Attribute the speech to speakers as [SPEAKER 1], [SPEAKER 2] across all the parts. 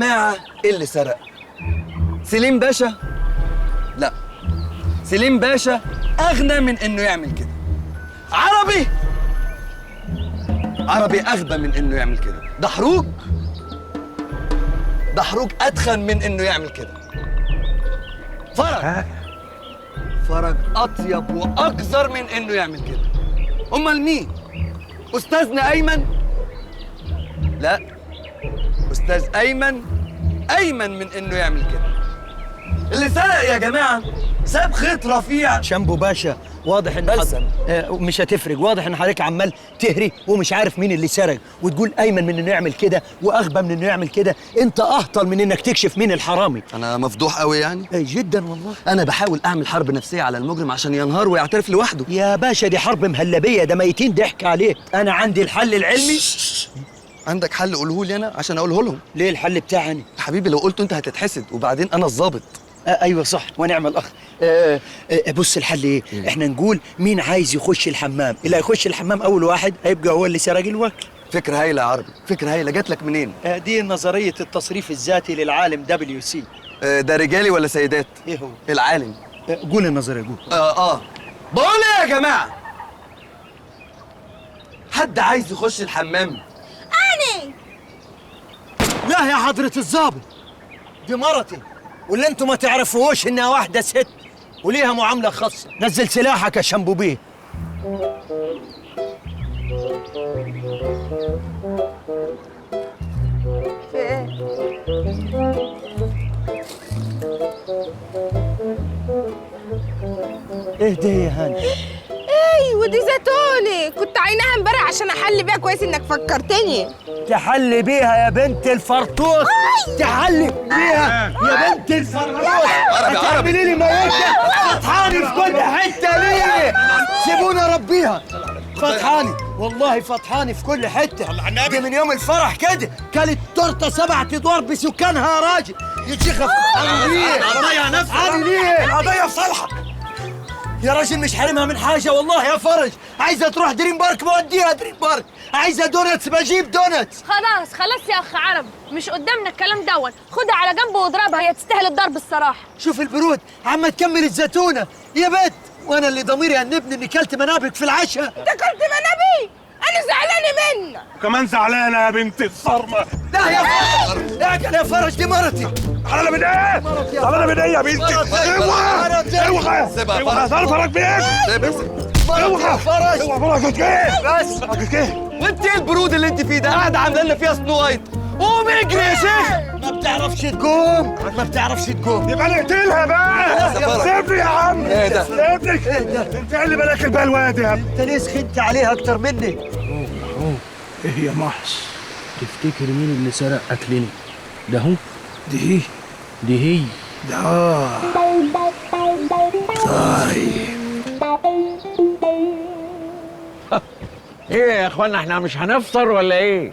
[SPEAKER 1] جماعة ايه اللي سرق؟ سليم باشا؟ لا، سليم باشا أغنى من إنه يعمل كده. عربي أغبى من إنه يعمل كده. دحروج أتخن من إنه يعمل كده. فرج أطيب وأقذر من إنه يعمل كده. أمال مين؟ أستاذنا أيمن؟ لا، أستاذ أيمن من إنه يعمل كده. اللي سرق يا جماعة ساب خيط رفيع.
[SPEAKER 2] شامبو باشا، واضح ان
[SPEAKER 1] بلسم.
[SPEAKER 2] مش هتفرق. واضح ان حضرتك عمال تهري ومش عارف مين اللي سرق، وتقول ايمن من انه يعمل كده واغبى من انه يعمل كده. انت اهطل من انك تكشف مين الحرامي.
[SPEAKER 1] أنا مفضوح قوي يعني؟
[SPEAKER 2] جدا والله.
[SPEAKER 1] أنا بحاول أعمل حرب نفسية على المجرم عشان ينهار ويعترف لوحده.
[SPEAKER 2] يا باشا دي حرب مهلبيه، ده ميتين ضحك عليه. انا عندي الحل العلمي.
[SPEAKER 1] عندك حل قوله لي أنا عشان أقوله لهم.
[SPEAKER 2] ليه الحل بتاعي؟
[SPEAKER 1] يا حبيبي لو قلته أنت هتتحسد، وبعدين أنا الظابط.
[SPEAKER 2] ايوه صح، ونعم الاخ. بص الحل ايه؟ احنا نقول مين عايز يخش الحمام، اللي هيخش الحمام اول واحد هيبقى هو اللي سرق الوكل.
[SPEAKER 1] فكرة هايلة يا عربي، فكرة هايلة. جات لك منين؟
[SPEAKER 2] دي نظريه التصريف الذاتي للعالم WC.
[SPEAKER 1] ده رجالي ولا سيدات؟
[SPEAKER 2] ايه هو؟
[SPEAKER 1] العالم.
[SPEAKER 2] قول النظريه، قول.
[SPEAKER 1] بقول ايه يا جماعة؟ حد عايز يخش الحمام؟
[SPEAKER 3] أنا.
[SPEAKER 2] لا يا حضرة الظابط، دي مرتي، واللي انتوا ما تعرفوهوش انها واحدة ست وليها معاملة خاصة. نزل سلاحك يا شامبو بيه.
[SPEAKER 3] في إيه؟
[SPEAKER 2] ايه ده يا هاني؟
[SPEAKER 3] أيوة دي زيتونة، كنت عيناها امبارح عشان أحل بيها. كويس إنك فكرتني.
[SPEAKER 2] تحلي بيها يا بنت الفرطوس، تحلي بيها يا بنت الفرطوس. هتعملي لي ميتة فطحاني في كل حتة ليه؟ سيبونا ربيها. فطحاني والله، فطحاني في كل حتة. دي من يوم الفرح كده كانت تورتة 7 ادوار بسكانها يا راجل. يا شيخة فطحاني ليه؟ فطحاني ليه؟ القضية في صالحك يا راجل، مش حارمها من حاجة والله يا فرج. عايزة تروح دريم بارك بوديها دريم بارك، عايزة دونتس بجيب دونتس.
[SPEAKER 4] خلاص يا أخ عرب، مش قدامنا الكلام دوت. خدها على جنب واضربها، هي تستاهل الضرب الصراحة.
[SPEAKER 2] شوف البرود عم تكمل الزيتونة يا بنت، وانا اللي ضميري هنبني اني كلت منابك في العشاء.
[SPEAKER 3] أنت كنت منابي؟ أنا زعلانة منك.
[SPEAKER 5] كمان زعلانه يا بنت الصرمه.
[SPEAKER 2] لا يا فرج، اعجل يا فرج، دي مرتي.
[SPEAKER 5] زعلانه من ايه؟ زعلانه من ايه يا بنتي؟ اوعى اوعى ظرفك بيك.
[SPEAKER 2] مرتي يا فرج.
[SPEAKER 5] اوعى فرجك ايه؟
[SPEAKER 2] بس
[SPEAKER 1] وانت ايه البرود اللي انت فيه ده؟ قاعدة عاملة لنا فيها سنو وايت. قوم اجري يا شيخ.
[SPEAKER 2] ما بتعرفش تقوم، ما بتعرفش تقوم.
[SPEAKER 5] يبقى نقتلها بقى. سيبني يا عم.
[SPEAKER 1] ايه ده؟
[SPEAKER 5] سيبني. انت اللي بالك البلواد يا ابني.
[SPEAKER 2] انت ليه سخنت عليها اكتر مني؟
[SPEAKER 6] ايه يا محص؟ تفتكر مين اللي سرق اكلنا؟ ده هو؟ دي هي ده.
[SPEAKER 7] ايه يا اخوانا، احنا مش هنفطر ولا ايه؟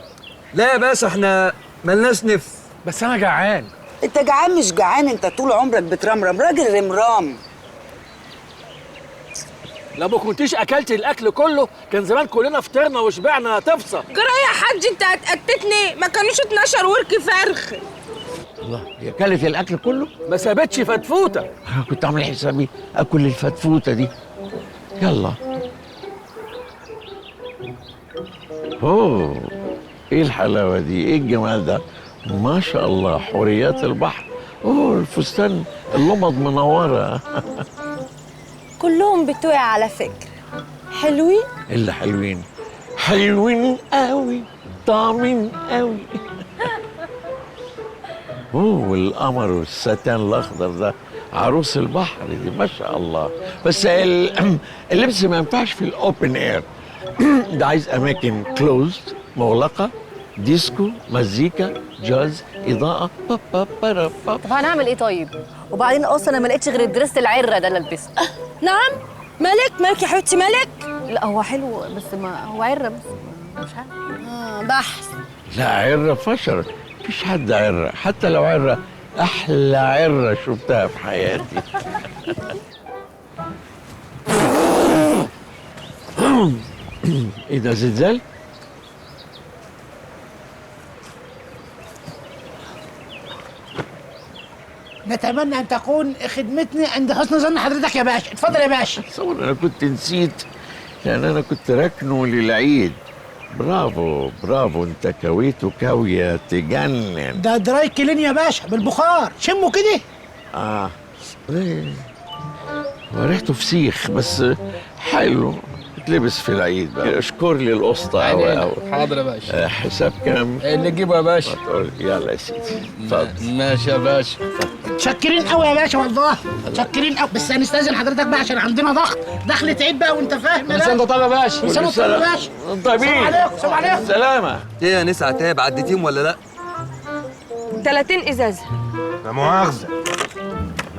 [SPEAKER 1] لا يا باشا احنا ملناش نفس.
[SPEAKER 7] بس انا جعان.
[SPEAKER 8] انت جعان مش جعان، انت طول عمرك بترمرم، راجل رمرام.
[SPEAKER 6] لو ما كنتيش اكلت الاكل كله كان زمان كلنا فطرنا وشبعنا. تفصل
[SPEAKER 3] جرى يا حاج، أنت هتقتتني؟ ما كانوش 12 ورك فرخ.
[SPEAKER 7] الله، هي اكلت الاكل كله؟
[SPEAKER 6] ما سابتش فتفوته.
[SPEAKER 7] كنت عامل حسابي اكل الفتفوته دي. يلا. اوه، ايه الحلاوه دي؟ ايه الجمال ده؟ ما شاء الله، حوريات البحر. اوه، الفستان اللمض منوره.
[SPEAKER 4] كلهم بتوع على فكرة. حلوين؟
[SPEAKER 7] اللي حلوين حلوين قوي، طعمين قوي. اوه، والقمر والستان الاخضر ده، عروس البحر دي ما شاء الله. بس اللبس ما ينفعش في الاوبن اير. ده عايز اماكن كلوزد، مغلقه، ديسكو، مزيكا، جاز، اضاءه.
[SPEAKER 4] طب هنعمل ايه طيب؟ وبعدين اصلا انا ما لقيتش غير الدريس العره ده اللي البسه.
[SPEAKER 3] نعم؟ مالك يا حبيبتي، مالك؟
[SPEAKER 4] لا هو حلو بس ما هو عره، بس مش عارف.
[SPEAKER 3] بحث.
[SPEAKER 7] لا، عره فشر. مفيش حد عره، حتى لو عره احلى عره شفتها في حياتي. ايه ده، زلزال؟
[SPEAKER 6] نتمنى ان تكون خدمتني عند حسن ظن حضرتك يا باشا. اتفضل يا باشا.
[SPEAKER 7] تصور انا كنت نسيت، لان انا كنت راكنه للعيد. برافو برافو، انت كويته كاويه تجنن.
[SPEAKER 6] ده دراي كلين يا باشا بالبخار، شمه كده.
[SPEAKER 7] إيه. وريحته فسيخ بس حلو، اتلبس في العيد بقى. اشكر لي القسطى قوي قوي.
[SPEAKER 1] حاضر يا باشا.
[SPEAKER 7] حساب كام؟
[SPEAKER 1] اللي تجيبه يا باشا.
[SPEAKER 7] يلا يا سيدي اتفضل.
[SPEAKER 1] ماشي يا باشا.
[SPEAKER 6] متشكرين قوي يا باشا والله، متشكرين قوي. بس هنستاذن حضرتك بقى عشان عندنا ضغط، دخلة عيد بقى وانت فاهم يا باشا.
[SPEAKER 1] انت طالع يا باشا.
[SPEAKER 6] كل سنه وانت طيب يا باشا.
[SPEAKER 7] طيبين.
[SPEAKER 6] سلام عليكم. سلام عليكم.
[SPEAKER 7] سلامة.
[SPEAKER 1] ايه يا نسا عتاب، عديتيهم ولا لا؟
[SPEAKER 4] 30 ازازه
[SPEAKER 5] لا مؤاخذة،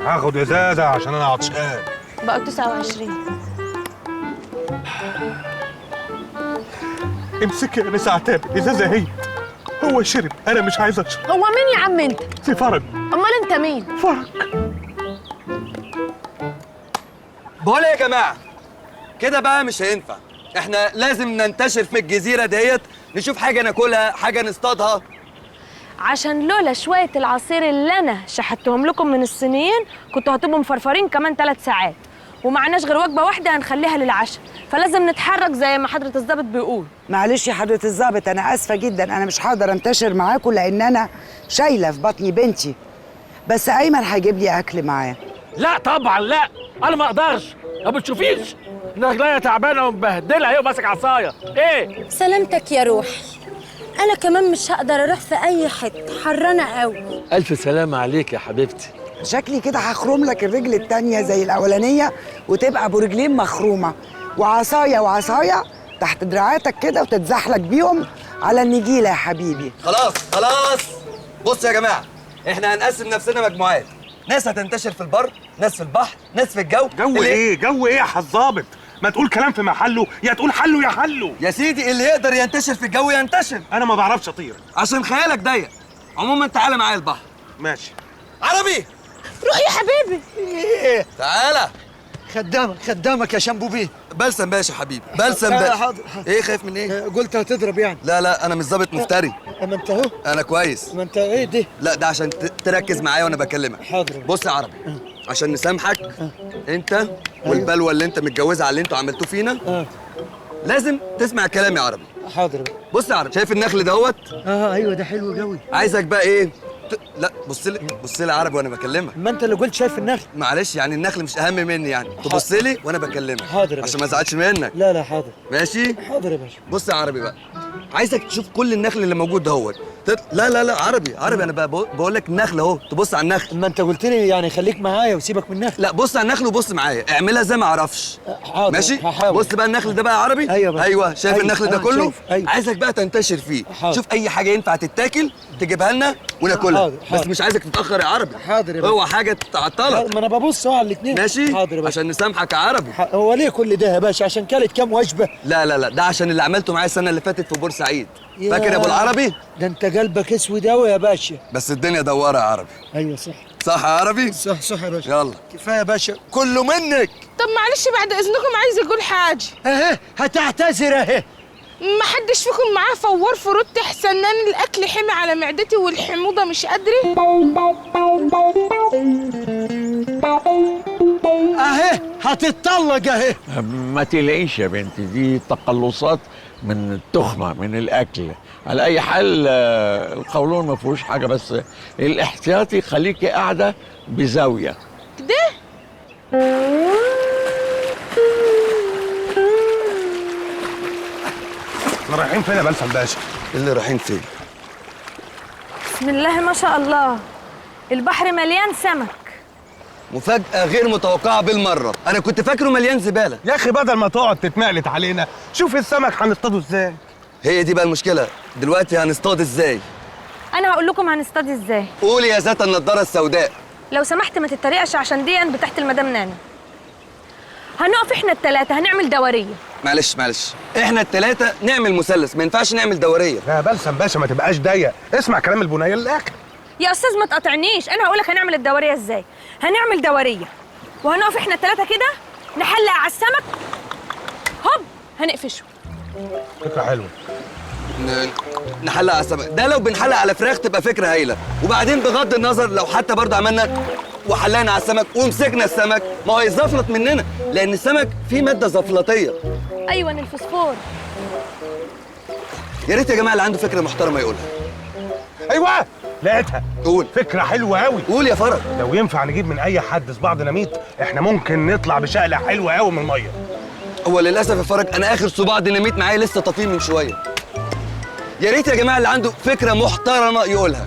[SPEAKER 5] هاخد ازازة عشان انا عطشان.
[SPEAKER 4] بقوا 29.
[SPEAKER 5] امسك يا نسا عتاب، ازازة هي. هو شرب، انا مش عايز اشرب.
[SPEAKER 4] هو مين يا عم انت؟
[SPEAKER 5] في فرج.
[SPEAKER 4] امال انت مين؟
[SPEAKER 5] فرج.
[SPEAKER 1] بقول ايه يا جماعه، كده بقى مش هينفع. احنا لازم ننتشر في الجزيره ديت، نشوف حاجه ناكلها، حاجه نصطادها.
[SPEAKER 4] عشان لولا شويه العصير اللي انا شحتهم لكم من الصينيين كنتوا هتبقوا مفرفرين كمان 3 ساعات، ومعناش غير وجبه واحده هنخليها للعشاء، فلازم نتحرك زي ما حضره الضابط بيقول.
[SPEAKER 8] معلش يا حضرة الضابط، أنا آسفة جدا، أنا مش هقدر أنتشر معاكم لأن أنا شايلة في بطني بنتي، بس أيمن هيجيب لي أكل معاه.
[SPEAKER 6] لا طبعا لا، انا ما اقدرش. ما بتشوفيش رجليا تعبانه ومبهدله اهي وماسك عصايه. ايه
[SPEAKER 9] سلامتك يا روحي، انا كمان مش هقدر اروح في اي حته، حرانه قوي.
[SPEAKER 6] الف سلامه عليك يا حبيبتي.
[SPEAKER 8] شكلي كده هخرم لك الرجل التانية زي الأولانية وتبقى أبو رجلين مخرومة، وعصاية وعصاية تحت دراعاتك كده وتتزحلق بيهم على النجيلة يا حبيبي.
[SPEAKER 1] خلاص خلاص، بصوا يا جماعه، احنا هنقسم نفسنا مجموعات. ناس هتنتشر في البر، ناس في البحر، ناس في الجو.
[SPEAKER 5] جو ايه؟ جو ايه يا حظابط؟ ما تقول كلام في محله، يا تقول حله يا حله.
[SPEAKER 1] يا سيدي اللي يقدر ينتشر في الجو ينتشر.
[SPEAKER 5] انا ما بعرفش اطير
[SPEAKER 1] عشان خيالك ضيق. عموما تعالى معايا البحر.
[SPEAKER 5] ماشي.
[SPEAKER 1] عربي
[SPEAKER 3] روح يا حبيبي.
[SPEAKER 2] ايه
[SPEAKER 1] تعالى.
[SPEAKER 2] خدامك يا شامبوبيه.
[SPEAKER 1] بلسم باشا حبيبي، بلسم باشا.
[SPEAKER 2] حاضر.
[SPEAKER 1] ايه خايف من ايه؟
[SPEAKER 2] قلت هتضرب يعني.
[SPEAKER 1] لا لا، انا مش ظابط مفتري.
[SPEAKER 2] اما انت اهو.
[SPEAKER 1] انا كويس.
[SPEAKER 2] ما انت ايه ده؟
[SPEAKER 1] لا ده عشان تركز معايا وانا بكلمك.
[SPEAKER 2] حاضر.
[SPEAKER 1] بص يا عربي، عشان نسامحك انت والبلوه اللي انت متجوزها على اللي انتوا عملتوه فينا، لازم تسمع كلامي يا عربي.
[SPEAKER 2] حاضر.
[SPEAKER 1] بص يا عربي، شايف النخل دوت؟
[SPEAKER 2] ايوه ده حلو قوي.
[SPEAKER 1] عايزك بقى ايه؟ لا بص لي، بص لي يا عربي وانا بكلمك.
[SPEAKER 2] ما انت اللي قلت شايف النخل.
[SPEAKER 1] معلش يعني النخل مش اهم مني يعني، تبص لي وانا بكلمك.
[SPEAKER 2] حاضر يا
[SPEAKER 1] عشان ما ازعلش منك.
[SPEAKER 2] لا حاضر.
[SPEAKER 1] ماشي؟
[SPEAKER 2] حاضر يا باشا.
[SPEAKER 1] بص يا عربي بقى، عايزك تشوف كل النخل اللي موجود دهوت. لا عربي انا بقى بقول لك النخل اهو، تبص على النخل.
[SPEAKER 2] ما انت قلت لي يعني خليك معايا وسيبك من النخل.
[SPEAKER 1] لا بص على النخل وبص معايا، اعملها زي ما اعرفش.
[SPEAKER 2] حاضر.
[SPEAKER 1] ماشي؟
[SPEAKER 2] هحاول.
[SPEAKER 1] بص بقى النخل ده بقى يا عربي.
[SPEAKER 2] ايوه
[SPEAKER 1] شايف
[SPEAKER 2] أيوة.
[SPEAKER 1] النخل ده كله؟
[SPEAKER 2] شايف. أيوة.
[SPEAKER 1] عايزك بقى تنتشر فيه.
[SPEAKER 2] حاضر.
[SPEAKER 1] شوف اي حاجه ينفع تتاكل تجيبها لنا وناكلها.
[SPEAKER 2] حاضر.
[SPEAKER 1] بس مش عايزك تتاخر يا عربي.
[SPEAKER 2] حاضر يا باشا.
[SPEAKER 1] هو حاجه تعطلك.
[SPEAKER 2] ما انا ببص على الاثنين.
[SPEAKER 1] ماشي؟
[SPEAKER 2] حاضر يا باشا.
[SPEAKER 1] عشان نسامحك يا عربي.
[SPEAKER 2] هو ليه كل ده يا باشا؟ عشان كلت كام وجبه؟
[SPEAKER 1] لا ده عشان اللي عملته معايا السنه اللي فاتت في بورسعيد.
[SPEAKER 2] يا
[SPEAKER 1] فاكر يا ابو العربي؟
[SPEAKER 2] ده انت قلبك اسود قوي يا باشا.
[SPEAKER 1] بس الدنيا دواره يا عربي.
[SPEAKER 2] ايوه صح.
[SPEAKER 1] صح يا عربي؟
[SPEAKER 2] صح يا باشا.
[SPEAKER 1] يلا
[SPEAKER 2] كفايه يا باشا، كله منك.
[SPEAKER 3] طب معلش بعد اذنكم عايز اقول حاجه.
[SPEAKER 2] اهي هتعتذر اهي.
[SPEAKER 3] ما حدش فيكم معاه فوار فروت حسنان، الاكل حمي على معدتي والحموضه مش قادره.
[SPEAKER 2] اهي هتتطلق اهي.
[SPEAKER 7] ما تلاقيش يا بنتي، دي تقلصات من التخمة من الأكل. على أي حال القولون ما فيهوش حاجة، بس الاحتياطي خليكي قاعدة بزاوية
[SPEAKER 3] كده.
[SPEAKER 5] احنا رايحين فين يا بلسم باشا؟
[SPEAKER 1] اللي رايحين فين؟
[SPEAKER 4] بسم الله ما شاء الله، البحر مليان سمك.
[SPEAKER 1] مفاجأة غير متوقعة بالمرة، أنا كنت فاكره مليان زبالة.
[SPEAKER 5] يا اخي بدل ما تقعد تتمعلت علينا، شوف السمك هنصطاده ازاي.
[SPEAKER 1] هي دي بقى المشكلة، دلوقتي هنصطاد ازاي؟
[SPEAKER 4] انا هقول لكم هنصطاد ازاي.
[SPEAKER 1] قولي يا ذات النضارة السوداء.
[SPEAKER 4] لو سمحت ما تتريقش عشان دي بتاعت المدام نانا. هنقف احنا الثلاثه هنعمل دوريه.
[SPEAKER 1] معلش احنا التلاتة نعمل مثلث، ما ينفعش نعمل دورية.
[SPEAKER 5] يا بلسم باشا ما تبقاش ضيق، اسمع كلام البنيه للاخر.
[SPEAKER 4] يا استاذ ما تقاطعنيش، انا هقول لك هنعمل الدوريه ازاي. هنعمل دوريه وهنقف احنا الثلاثه كده نحلق على السمك، هوب هنقفشه.
[SPEAKER 5] فكره حلوه.
[SPEAKER 1] نحلق على السمك ده، لو بنحلق على فراخ تبقى فكرة هايلة. وبعدين بغض النظر لو حتى برضه عملنا وحلقنا على السمك ومسكنا السمك، ما هو يزفلط مننا لان السمك فيه ماده زفلطيه.
[SPEAKER 4] ايوه الفوسفور.
[SPEAKER 1] يا ريت يا جماعه اللي عنده فكره محترمه يقولها.
[SPEAKER 5] ايوه لقيتها.
[SPEAKER 1] قول.
[SPEAKER 5] فكره حلوه قوي.
[SPEAKER 1] قول يا فرج.
[SPEAKER 5] لو ينفع نجيب من اي حد صباع ديناميت احنا ممكن نطلع بشقله حلوه قوي من الميه.
[SPEAKER 1] هو للاسف يا فرج انا اخر صباع ديناميت معايا لسه طافيه من شويه. يا ريت يا جماعه اللي عنده فكره محترمه يقولها.